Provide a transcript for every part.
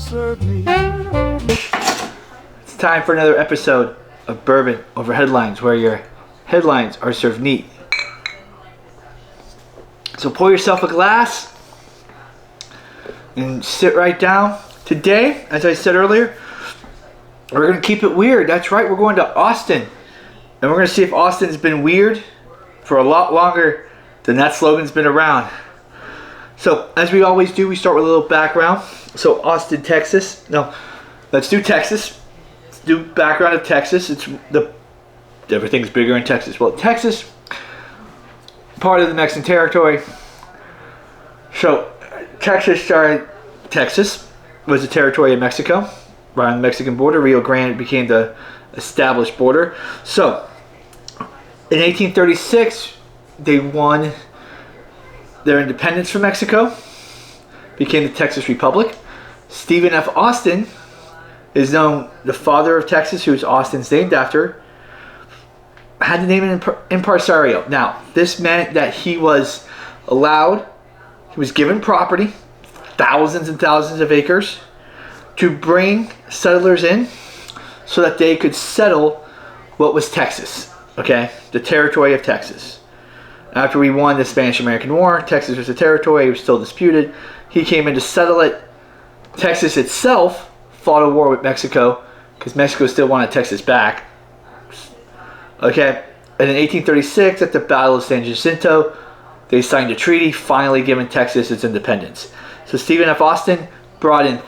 serve me. It's time for another episode of Bourbon Over Headlines, where your headlines are served neat. So pour yourself a glass and sit right down. Today, as I said earlier, we're going to keep it weird. That's right, we're going to Austin. And we're going to see if Austin's been weird for a lot longer than that slogan's been around. So, as we always do, we start with a little background. So, Austin, Texas. No, let's do Texas. Let's do background of Texas. Everything's bigger in Texas. Well, Texas, part of the Mexican territory. So, Texas was a territory of Mexico, right on the Mexican border. Rio Grande became the established border. So, in 1836, they won their independence from Mexico, became the Texas Republic. Stephen F. Austin is known, the father of Texas, who Austin's named after, had the name impresario. Now, this meant that he was given property, thousands and thousands of acres, to bring settlers in so that they could settle what was Texas, okay? The territory of Texas. After we won the Spanish-American War, Texas was a territory, it was still disputed. He came in to settle it. Texas itself fought a war with Mexico because Mexico still wanted Texas back. Okay, and in 1836, at the Battle of San Jacinto, they signed a treaty, finally giving Texas its independence. So Stephen F. Austin brought in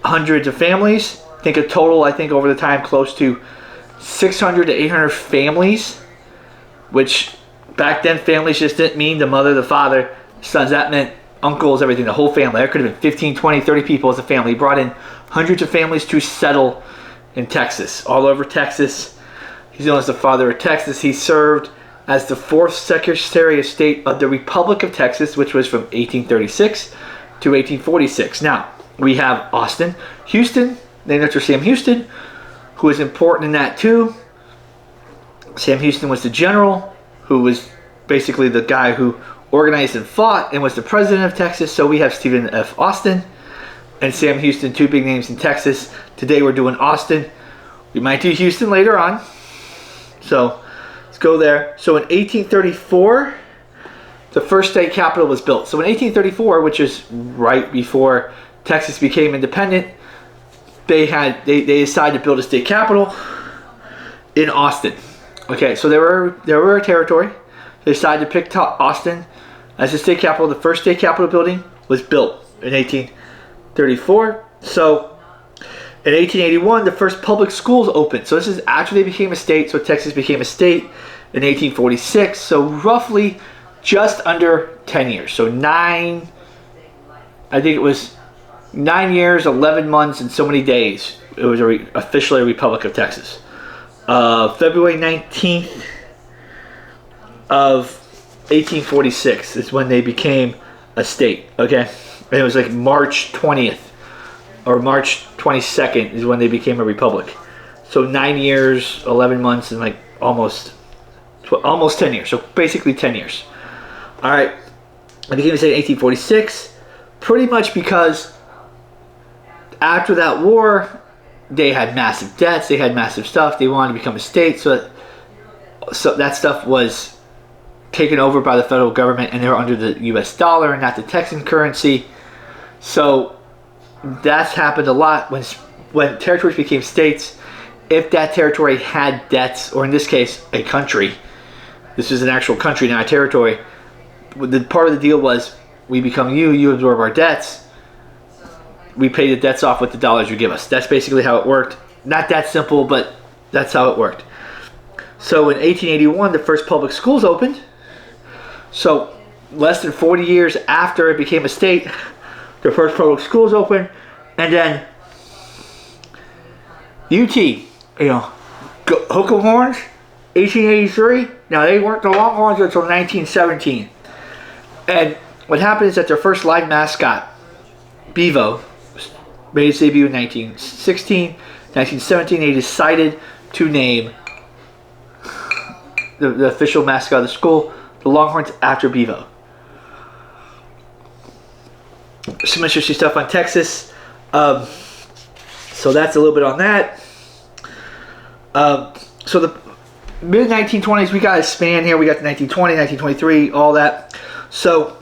hundreds of families. I think over the time, close to 600 to 800 families, which back then families just didn't mean the mother, the father, sons. That meant uncles, everything, the whole family. There could have been 15, 20, 30 people as a family. He brought in hundreds of families to settle in Texas, all over Texas. He's known as the father of Texas. He served as the 4th Secretary of State of the Republic of Texas, which was from 1836 to 1846. Now, we have Austin. Houston, named after Sam Houston, who is important in that too. Sam Houston was the general who was basically the guy who organized and fought and was the president of Texas. So we have Stephen F. Austin and Sam Houston, two big names in Texas. Today we're doing Austin. We might do Houston later on. So let's go there. So in 1834, the first state capital was built. So in 1834, which is right before Texas became independent, they decided to build a state capital in Austin. Okay, so they were a territory. They decided to pick Austin as the state capital. The first state capital building was built in 1834. So in 1881, the first public schools opened. So this is after they became a state. So Texas became a state in 1846. So roughly just under 10 years. So 9 years, 11 months, and so many days. It was officially a Republic of Texas. February 19th of 1846 is when they became a state, okay? And it was like March 20th or March 22nd is when they became a republic. So 9 years, 11 months, and like almost 10 years. So basically 10 years. All right. They became a state in 1846, pretty much because after that war, they had massive debts, they had massive stuff, they wanted to become a state, so that stuff was taken over by the federal government, and they were under the US dollar and not the Texan currency. So that's happened a lot when territories became states. If that territory had debts, or in this case, a country, this is an actual country, not a territory, the part of the deal was, we become you absorb our debts, we pay the debts off with the dollars you give us. That's basically how it worked. Not that simple, but that's how it worked. So in 1881, the first public schools opened. So less than 40 years after it became a state, the first public schools opened. And then UT, Hook 'em Horns, 1883. Now they weren't the Longhorns until 1917. And what happened is that their first live mascot, Bevo, made its debut in 1916. 1917, they decided to name the official mascot of the school, the Longhorns, after Bevo. Some interesting stuff on Texas. So that's a little bit on that. So the mid-1920s, we got a span here. We got the 1920, 1923, all that. So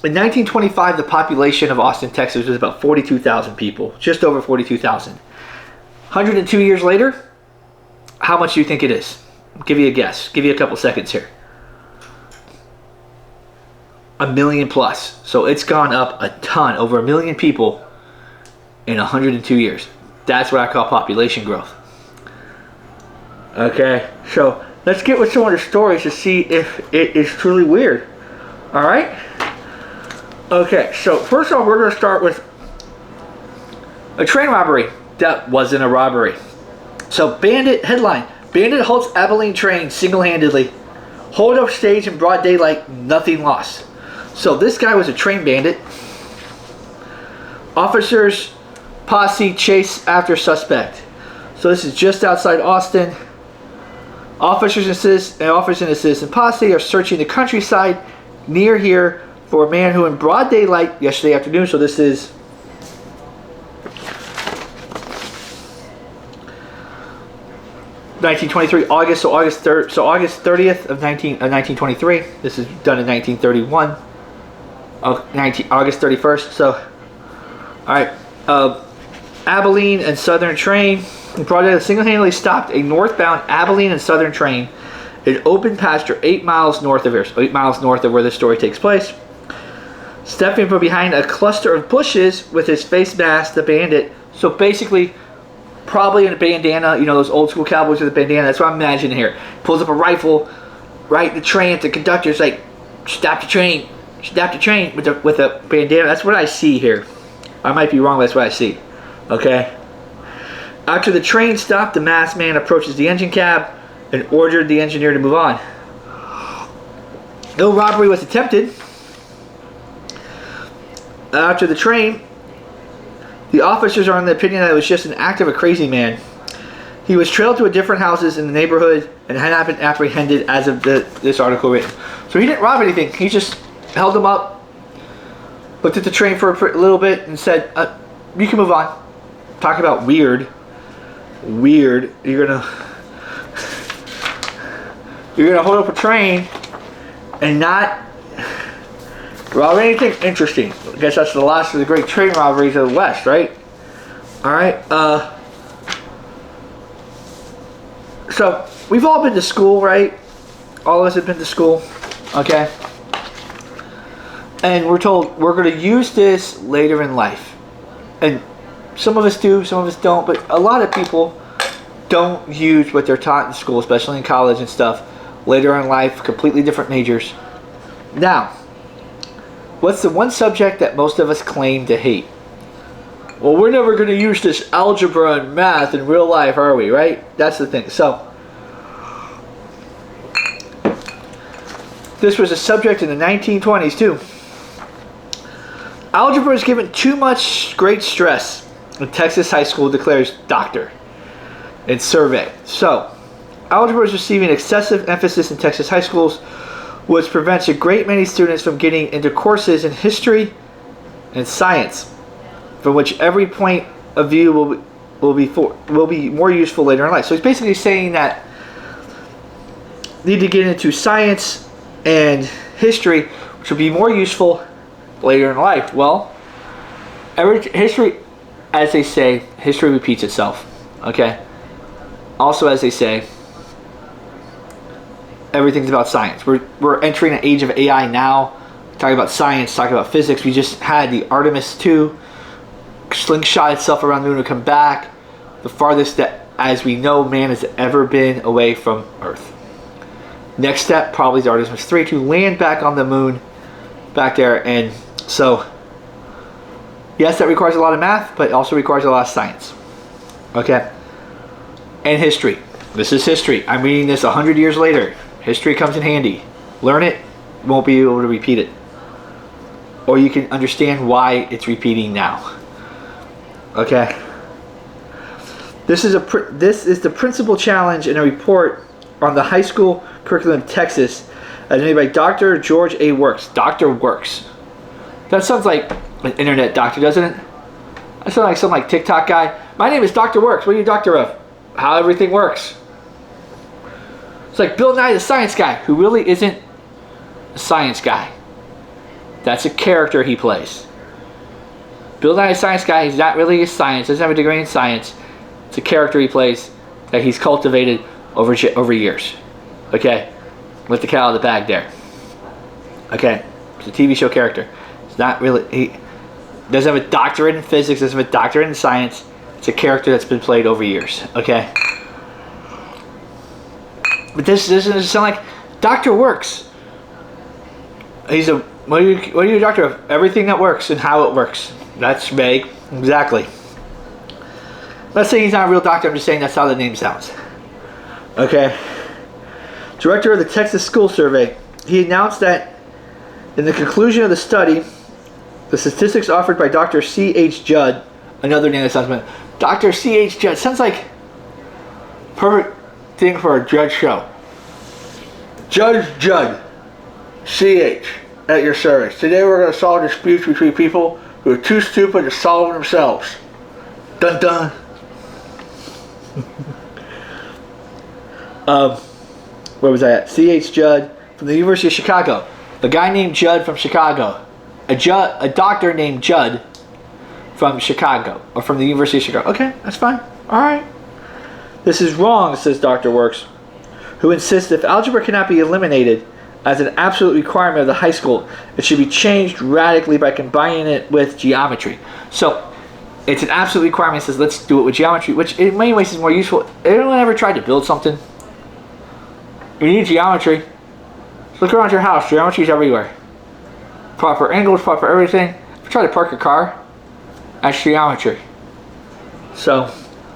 in 1925, the population of Austin, Texas was about 42,000 people, just over 42,000. 102 years later, how much do you think it is? I'll give you a guess. Give you a couple seconds here. 1 million plus. So it's gone up a ton, over 1 million people in 102 years. That's what I call population growth. Okay, so let's get with some of the stories to see if it is truly weird. All right? Okay, so first off, we're going to start with a train robbery that wasn't a robbery. So headline, bandit halts Abilene train single-handedly. Hold up stage in broad daylight, nothing lost. So this guy was a train bandit. Officers posse chase after suspect. So this is just outside Austin. Officers and assistant posse are searching the countryside near here for a man who in broad daylight yesterday afternoon, so this is August 30th of 1923. This is done in 1931. August 31st. So, all right. Abilene and Southern train. The project single-handedly stopped a northbound Abilene and Southern train in open pasture 8 miles north of here. So 8 miles north of where this story takes place. Stepping from behind a cluster of bushes with his face masked, the bandit. So basically, probably in a bandana, you know, those old school cowboys with a bandana. That's what I'm imagining here. Pulls up a rifle, right in the train. The conductor's like, stop the train. Stop the train with a bandana. That's what I see here. I might be wrong, but that's what I see. Okay? After the train stopped, the masked man approaches the engine cab and ordered the engineer to move on. No robbery was attempted. After the train, the officers are in the opinion that it was just an act of a crazy man. He was trailed to different houses in the neighborhood and had not been apprehended as of this article written. So he didn't rob anything. He just held them up, looked at the train for a little bit and said, you can move on. Talk about weird. Weird. You're gonna hold up a train and not rob anything interesting. I guess that's the last of the great train robberies of the West, right? Alright, so we've all been to school, right? All of us have been to school, okay? And we're told we're going to use this later in life. And some of us do, some of us don't, but a lot of people don't use what they're taught in school, especially in college and stuff, later in life, completely different majors. Now, what's the one subject that most of us claim to hate? Well, we're never going to use this algebra and math in real life, are we, right? That's the thing. So, this was a subject in the 1920s, too. Algebra is given too much great stress. The Texas high school declares doctor in survey. So, algebra is receiving excessive emphasis in Texas high schools, which prevents a great many students from getting into courses in history and science, from which every point of view will be more useful later in life. So he's basically saying that you need to get into science and history, which will be more useful later in life. Well, history, as they say, history repeats itself. Okay. Also, as they say, everything's about science. We're entering an age of AI now. Talking about science, talking about physics. We just had the Artemis 2 slingshot itself around the moon to come back. The farthest that, as we know, man has ever been away from Earth. Next step probably is Artemis 3 to land back on the moon, back there. And so, yes, that requires a lot of math, but it also requires a lot of science. Okay. And history. This is history. I'm reading this 100 years later. History comes in handy. Learn it, won't be able to repeat it. Or you can understand why it's repeating now. Okay. This is the principal challenge in a report on the high school curriculum in Texas, as made by Dr. George A. Works. Dr. Works. That sounds like an internet doctor, doesn't it? That sounds like some TikTok guy. My name is Dr. Works. What are you doctor of? How everything works. It's like Bill Nye the Science Guy, who really isn't a science guy. That's a character he plays. Bill Nye the Science Guy, he's not really a science, doesn't have a degree in science. It's a character he plays that he's cultivated over years. Okay? Let the cat out of the bag there. Okay? It's a TV show character. It's not really, he doesn't have a doctorate in physics, doesn't have a doctorate in science. It's a character that's been played over years. Okay? But this doesn't sound like Dr. Works. He's a, what are you a doctor of? Everything that works and how it works. That's vague. Exactly. Let's say he's not a real doctor. I'm just saying that's how the name sounds. Okay. Director of the Texas School Survey. He announced that in the conclusion of the study, the statistics offered by Dr. C.H. Judd, another name that sounds familiar. Dr. C.H. Judd. Sounds like perfect thing for a judge show. Judge Judd. C.H. at your service. Today we're going to solve disputes between people who are too stupid to solve themselves. Dun dun. Where was I at? C.H. Judd from the University of Chicago. A guy named Judd from Chicago. A doctor named Judd from Chicago. Or from the University of Chicago. Okay, that's fine. Alright. This is wrong, says Dr. Works, who insists if algebra cannot be eliminated as an absolute requirement of the high school, it should be changed radically by combining it with geometry. So, it's an absolute requirement. It says let's do it with geometry, which in many ways is more useful. Anyone ever tried to build something? You need geometry. Look around your house. Geometry is everywhere. Proper angles, proper everything. If you try to park a car, that's geometry. So,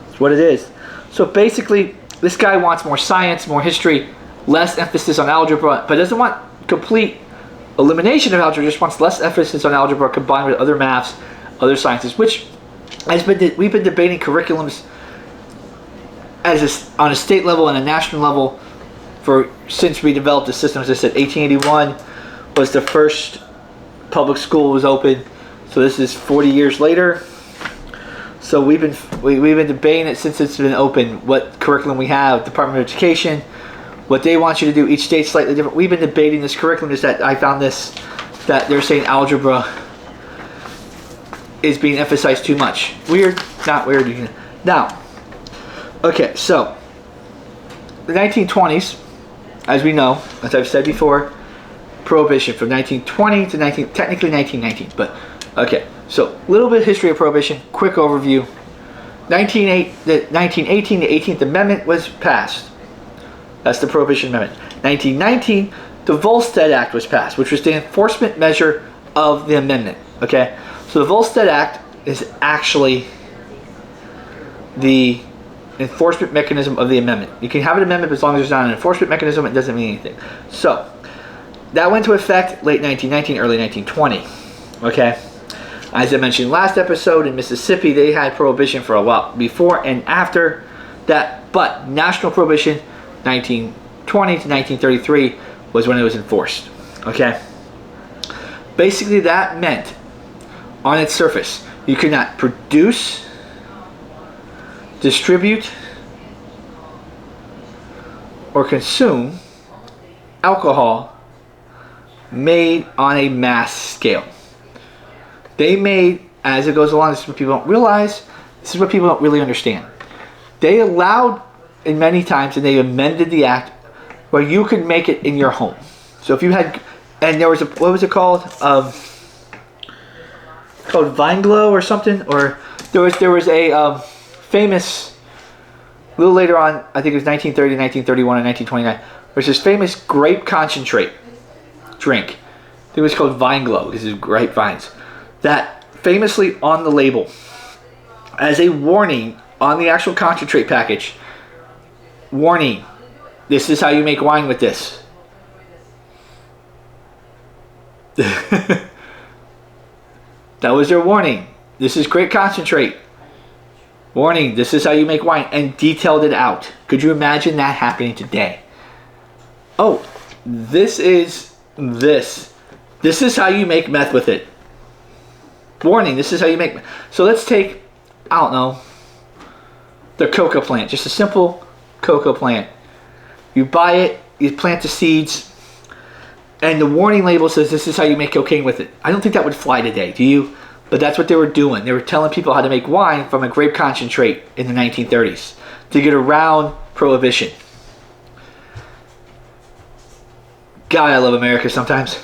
that's what it is. So basically, this guy wants more science, more history, less emphasis on algebra, but doesn't want complete elimination of algebra, just wants less emphasis on algebra combined with other maths, other sciences, which we've been debating curriculums on a state level and a national level since we developed the system. As I said, 1881 was the first public school was open, so this is 40 years later. So we've been debating it since it's been open, what curriculum we have, Department of Education, what they want you to do. Each state's slightly different. We've been debating this curriculum. Is that I found this, that they're saying algebra is being emphasized too much. Weird, not weird. Now, okay, so the 1920s, as we know, as I've said before, Prohibition from 1920 to technically 1919, but okay. So, a little bit of history of Prohibition, quick overview. 1918, the 18th Amendment was passed. That's the Prohibition Amendment. 1919, the Volstead Act was passed, which was the enforcement measure of the amendment. Okay? So, the Volstead Act is actually the enforcement mechanism of the amendment. You can have an amendment, but as long as there's not an enforcement mechanism, it doesn't mean anything. So, that went into effect late 1919, early 1920. Okay? As I mentioned last episode, in Mississippi, they had prohibition for a while before and after that, but national prohibition, 1920 to 1933, was when it was enforced. Okay? Basically, that meant, on its surface, you could not produce, distribute, or consume alcohol made on a mass scale. They made, as it goes along, this is what people don't realize, this is what people don't really understand. They allowed, in many times, and they amended the act, where you could make it in your home. So if you had, and there was a, what was it called? Called Vine Glow or something? Or there was a famous, a little later on, I think it was 1930, 1931, and 1929, there's this famous grape concentrate drink. I think it was called Vine Glow, because it's grapevines. That famously on the label, as a warning on the actual concentrate package, warning, this is how you make wine with this. That was their warning. This is grape concentrate. Warning, this is how you make wine, and detailed it out. Could you imagine that happening today? Oh, this is how you make meth with it. Warning, this is how you make. So let's take, I don't know, The coca plant, just a simple coca plant. You buy it, you plant the seeds, and the warning label says this is how you make cocaine with it. I don't think that would fly today, do you? But that's what they were doing. They were telling people how to make wine from a grape concentrate in the 1930s to get around prohibition. God, I love America sometimes.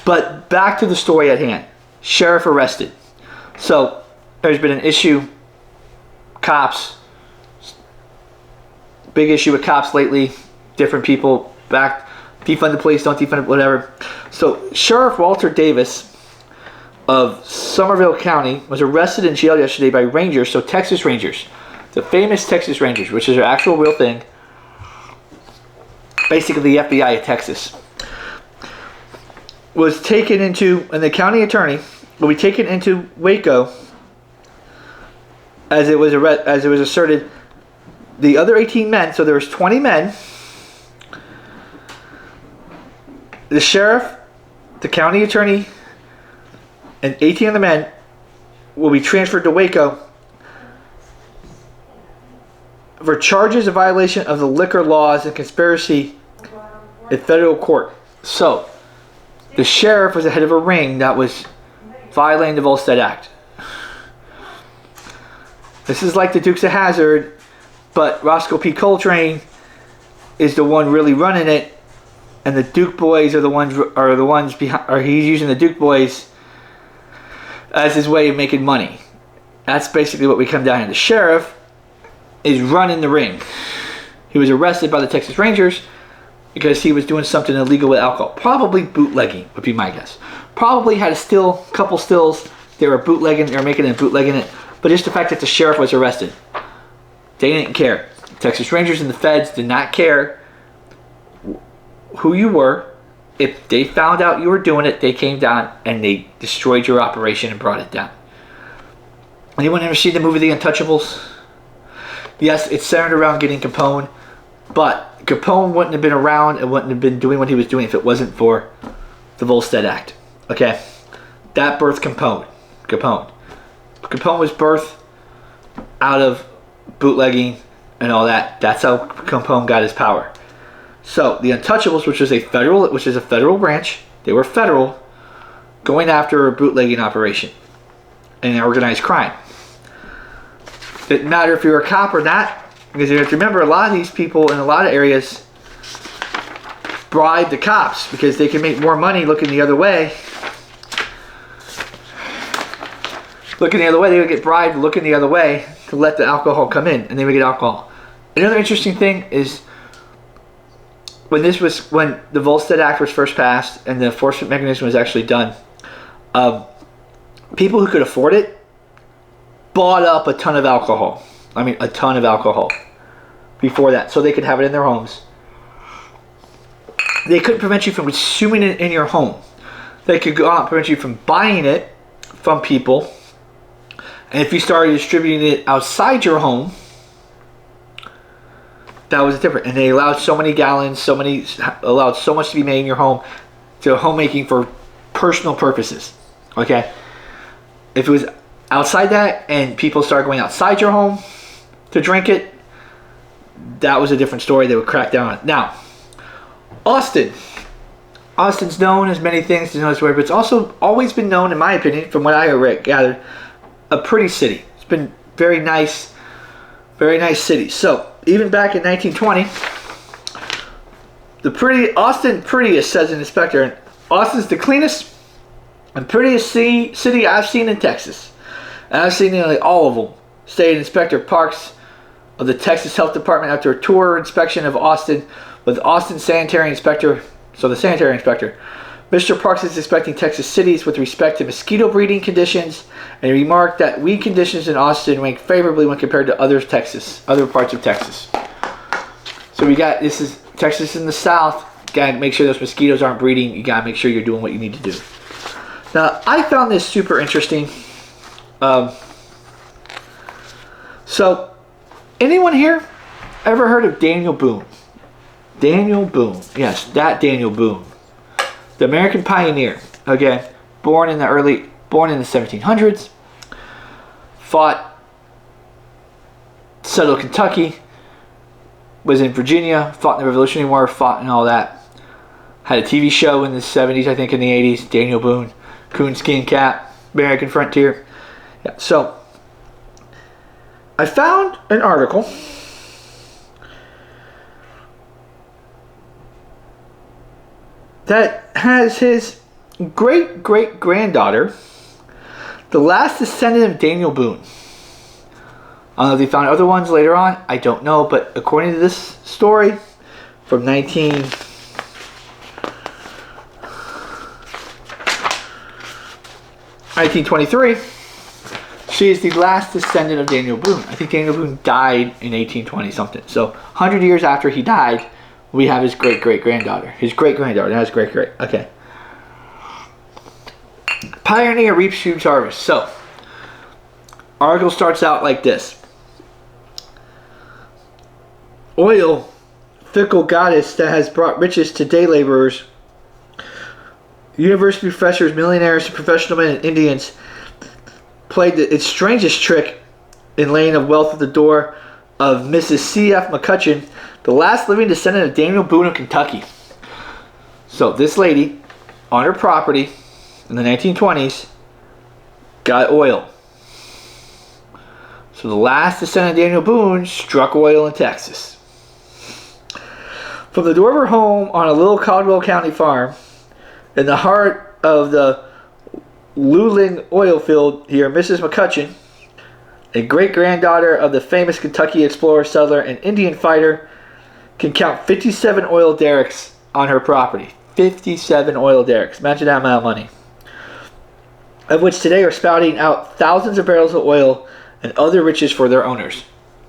But back to the story at hand. Sheriff arrested. So there's been an issue. Cops. Big issue with cops lately. Different people back. Defund the police, don't defund it, whatever. So Sheriff Walter Davis of Somerville County was arrested in jail yesterday by Rangers, so Texas Rangers. The famous Texas Rangers, which is an actual real thing. Basically the FBI of Texas. Was taken into, and the county attorney will be taken into Waco as it was asserted. The other 18 men, so there was 20 men. The sheriff, the county attorney, and 18 of the men will be transferred to Waco for charges of violation of the liquor laws and conspiracy in federal court. So, the sheriff was the head of a ring that was violating the Volstead Act. This is like the Dukes of Hazzard, but Roscoe P. Coltrane is the one really running it, and the Duke boys are the ones behind. Or he's using the Duke boys as his way of making money. That's basically what we come down to. The sheriff is running the ring. He was arrested by the Texas Rangers because he was doing something illegal with alcohol. Probably bootlegging would be my guess. Probably had a couple stills. They were bootlegging. They were making it and bootlegging it. But just the fact that the sheriff was arrested, they didn't care. Texas Rangers and the feds did not care who you were. If they found out you were doing it, they came down and they destroyed your operation and brought it down. Anyone ever seen the movie The Untouchables? Yes, it's centered around getting Capone, but Capone wouldn't have been around and wouldn't have been doing what he was doing if it wasn't for the Volstead Act. Okay? That birthed Capone. Capone was birthed out of bootlegging and all that. That's how Capone got his power. So, the Untouchables, which is a federal branch, they were federal, going after a bootlegging operation and organized crime. Didn't matter if you were a cop or not, because you have to remember a lot of these people in a lot of areas bribe the cops because they can make more money looking the other way. Looking the other way, they would get bribed looking the other way to let the alcohol come in, and they would get alcohol. Another interesting thing is when the Volstead Act was first passed and the enforcement mechanism was actually done, people who could afford it bought up a ton of alcohol. I mean, a ton of alcohol before that, so they could have it in their homes. They couldn't prevent you from consuming it in your home. They could go out and prevent you from buying it from people. And if you started distributing it outside your home, that was different. And they allowed so many gallons, allowed so much to be made in your home to homemaking for personal purposes. Okay? If it was outside that and people started going outside your home to drink it, that was a different story. They would crack down on it. Now, Austin's known as many things, but it's also always been known, in my opinion, from what I gathered, a pretty city. It's been very nice city. So, even back in 1920, Austin prettiest, says an inspector, and Austin's the cleanest and prettiest city I've seen in Texas. And I've seen nearly all of them. Stated Inspector Parks of the Texas Health Department after a tour inspection of Austin with Austin Sanitary Inspector. So the sanitary inspector. Mr. Parks is inspecting Texas cities with respect to mosquito breeding conditions, and he remarked that weed conditions in Austin rank favorably when compared to other parts of Texas. So this is Texas in the south. Gotta make sure those mosquitoes aren't breeding. You gotta make sure you're doing what you need to do. Now, I found this super interesting. So, anyone here ever heard of Daniel Boone? Daniel Boone. Yes, that Daniel Boone. The American pioneer. Okay. Born in the 1700s. Fought settled Kentucky, was in Virginia, fought in the Revolutionary War, fought in all that. Had a TV show in the 70s, I think, in the 80s. Daniel Boone, Coonskin Cap, American Frontier. Yeah, so I found an article that has his great-great-granddaughter, the last descendant of Daniel Boone. I don't know if they found other ones later on. I don't know, but according to this story from 1923, she is the last descendant of Daniel Boone. I think Daniel Boone died in 1820 something. So 100 years after he died, we have his great-great-granddaughter. His great-granddaughter, not his great-great. Okay. Pioneer reaps huge harvest. So, article starts out like this. Oil, fickle goddess that has brought riches to day laborers, university professors, millionaires, professional men, and Indians, played its strangest trick in laying of wealth at the door of Mrs. C.F. McCutcheon, the last living descendant of Daniel Boone of Kentucky. So this lady, on her property in the 1920s, got oil. So the last descendant of Daniel Boone struck oil in Texas. From the door of her home on a little Caldwell County farm, in the heart of the Luling oil field here, Mrs. McCutcheon, a great-granddaughter of the famous Kentucky explorer, settler, and Indian fighter, can count 57 oil derricks on her property. 57 oil derricks. Imagine that amount of money. Of which today are spouting out thousands of barrels of oil and other riches for their owners.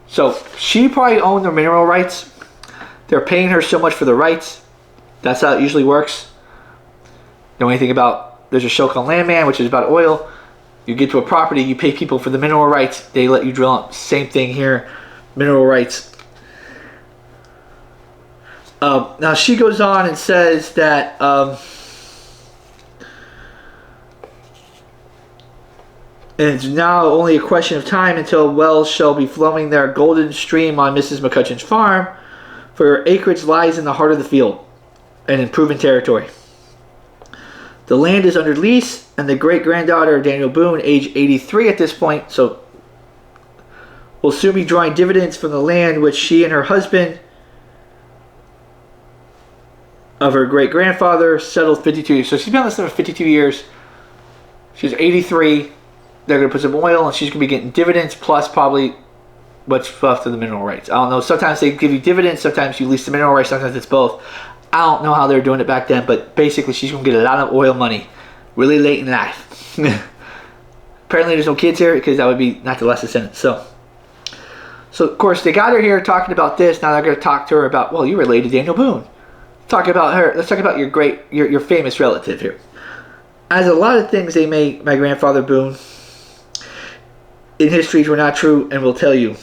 So she probably owned the mineral rights. They're paying her so much for the rights. That's how it usually works. Know anything about, there's a show called Landman, which is about oil. You get to a property, you pay people for the mineral rights, they let you drill up. Same thing here, mineral rights. Now she goes on and says that it's now only a question of time until wells shall be flowing their golden stream on Mrs. McCutcheon's farm, for her acreage lies in the heart of the field and in proven territory. The land is under lease, and the great-granddaughter of Daniel Boone, age 83 at this point, so will soon be drawing dividends from the land which she and her husband of her great-grandfather settled 52 years. So she's been on this for 52 years. She's 83. They're going to put some oil, and she's going to be getting dividends, plus probably what's left of the mineral rights. I don't know. Sometimes they give you dividends. Sometimes you lease the mineral rights. Sometimes it's both. I don't know how they were doing it back then, but basically she's going to get a lot of oil money really late in life. Apparently there's no kids here, because that would be not the last descendant. So of course they got her here talking about this. Now they're going to talk to her about, well, you related to Daniel Boone. Talk about her. Let's talk about your famous relative here. As a lot of things they made my grandfather Boone in histories were not true, and will tell you.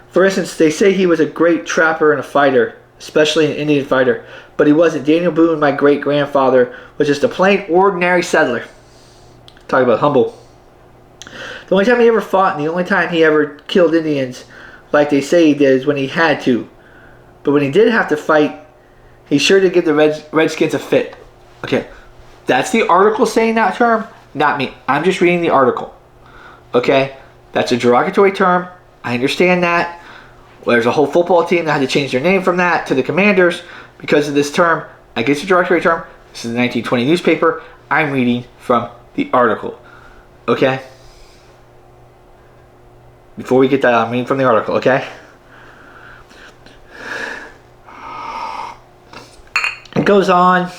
For instance, they say he was a great trapper and a fighter, especially an Indian fighter, but he wasn't. Daniel Boone, my great-grandfather, was just a plain, ordinary settler. Talk about humble. The only time he ever fought, and the only time he ever killed Indians, like they say he did, is when he had to. But when he did have to fight, he sure did give the Redskins a fit. Okay, that's the article saying that term, not me. I'm just reading the article. Okay, that's a derogatory term. I understand that. Well, there's a whole football team that had to change their name from that to the Commanders because of this term. I guess it's a derogatory term. This is the 1920 newspaper. I'm reading from the article. Okay? Before we get that, I'm reading from the article, okay? It goes on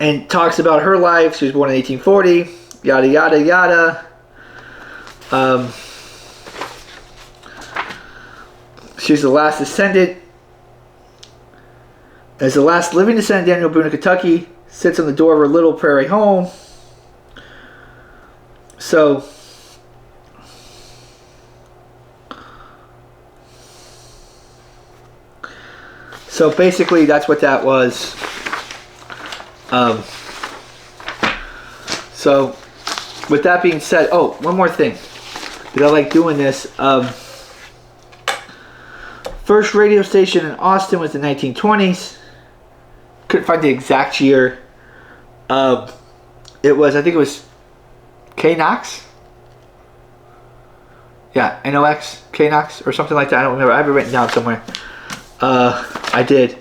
and talks about her life. She was born in 1840. Yada, yada, yada. She's the last descendant. As the last living descendant, Daniel Boone of Kentucky sits on the door of her little prairie home. So basically, that's what that was. So with that being said, oh, one more thing. but I like doing this. First radio station in Austin was the 1920s. Couldn't find the exact year. It was, I think it was K-Knox. Yeah, N-O-X, K-Knox, or something like that. I don't remember. I have it written down somewhere. I did.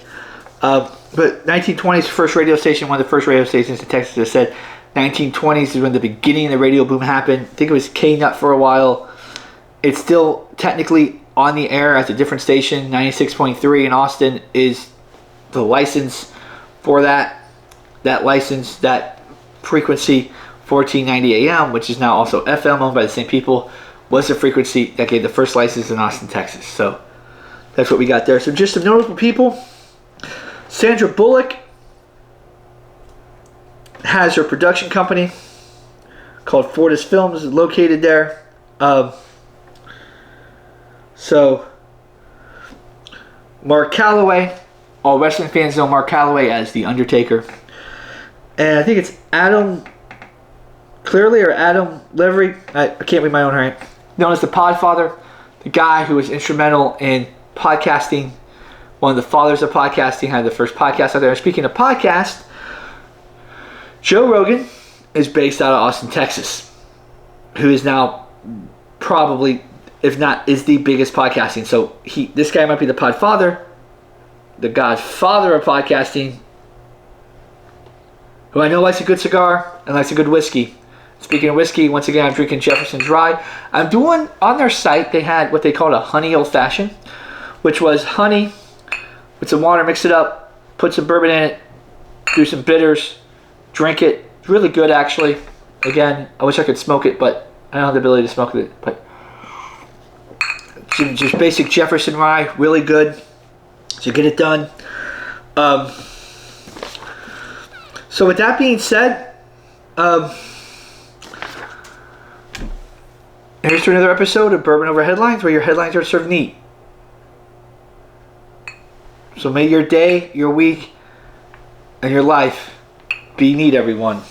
But 1920s, first radio station, one of the first radio stations in Texas that said 1920s is when the beginning of the radio boom happened. I think it was K-Nut for a while. It's still technically on the air as a different station. 96.3 in Austin is the license for that. That license, that frequency, 1490 AM, which is now also FM, owned by the same people, was the frequency that gave the first license in Austin, Texas. So that's what we got there. So just some notable people. Sandra Bullock has her production company called Fortis Films, located there. So Mark Calloway, all wrestling fans know Mark Calloway as The Undertaker. And I think it's Adam Clearly or Adam Levery, I can't read my own right, known as the Podfather, the guy who was instrumental in podcasting, one of the fathers of podcasting, had the first podcast out there. Speaking of podcast, Joe Rogan is based out of Austin, Texas, who is now probably, if not, is the biggest podcasting. So this guy might be the Podfather, the godfather of podcasting, who I know likes a good cigar and likes a good whiskey. Speaking of whiskey, once again, I'm drinking Jefferson's Rye. I'm doing, on their site, they had what they called a honey old fashioned, which was honey with some water, mix it up, put some bourbon in it, do some bitters, drink it. It's really good, actually. Again, I wish I could smoke it, but I don't have the ability to smoke it. But just basic Jefferson Rye, really good. So get it done. So with that being said, here's to another episode of Bourbon Over Headlines, where your headlines are served neat. So may your day, your week, and your life be neat, everyone.